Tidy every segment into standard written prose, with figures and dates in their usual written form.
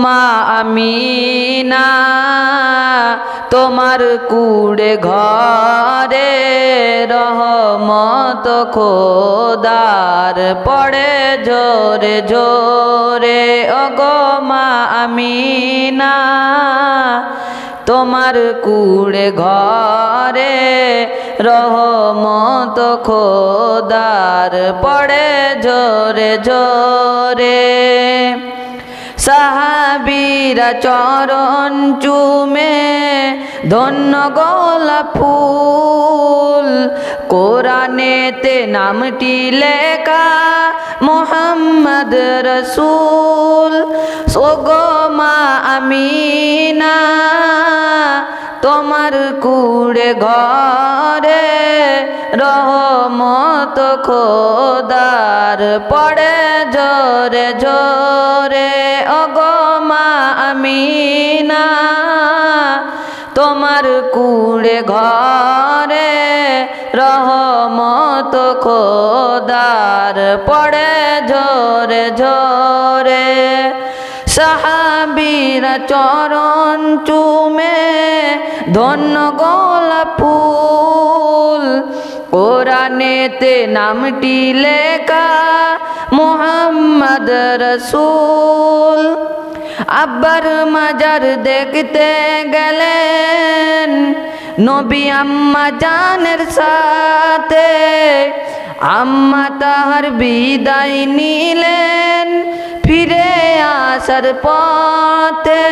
মা আমিনা তোমার কুড়ে ঘরে রহমত খোদার পড়ে জোরে জোরে। ওগো মা আমিনা তোমার কুড়ে ঘরে রহমত খোদার পড়ে জোরে জোরে। সাহাবীরা চরণ চুমে ধন্য গোলাপ ফুল, কোরআনেতে নামটি লেখা মুহাম্মদ রসূল। ওগো মা আমিনা তোমার কুড়ে ঘরে রহমত খোদার পড়ে জোরে জোরে। ওগো মা আমিনা তোমার কুড়ে ঘরে রহমত খোদার পড়ে জোরে জোরে। সাহাবীরা চরণ চুমে ধন্য গোলাপ ফুল, কোরআনেতে নামটি লেখা মুহাম্মদ রসূল। আব্বার মাজার দেখতে গেলেন নবী আম্মা জানের সাথে, আম্মা তাহার বিদায় নিলেন ফিরে আসার পথে।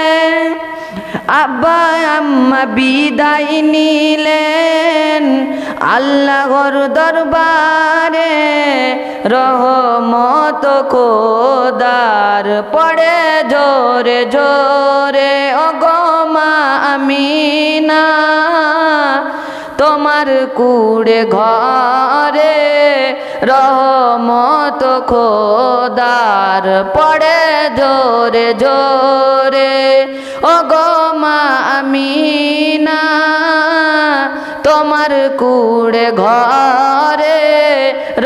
আব্বা আম্মা বিদায় নিলেন আল্লাহর দরবারে, রহমত খোদার পড়ে জোরে জোরে। ওগো মা আমিনা তোমার কুড়ে ঘরে রহমত খোদার পড়ে জোরে জোরে। ওগো মা আমিনা তোমার কুড়ে ঘরে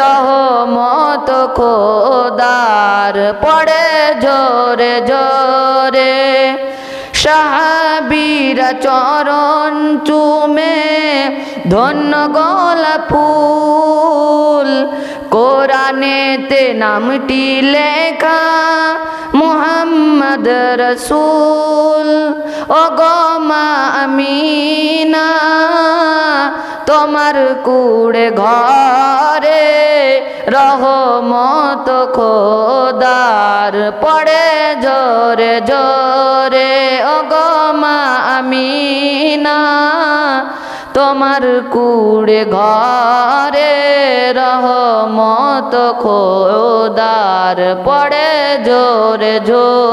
রহমত খোদার পড়ে জোরে জোরে। সাহাবীরা চরণ চুমে ধন্য গোলাপ ফুল, কোরআনেতে নামটি লেখা মুহাম্মদ রসূল। ওগো মা আমিনা তোমার কুড়ে ঘরে রহমত খোদার পড়ে জোরে জোরে। ওগো মা আমিনা তোমার কুড়ে ঘরে রহমত খোদার পড়ে জোরে জোরে।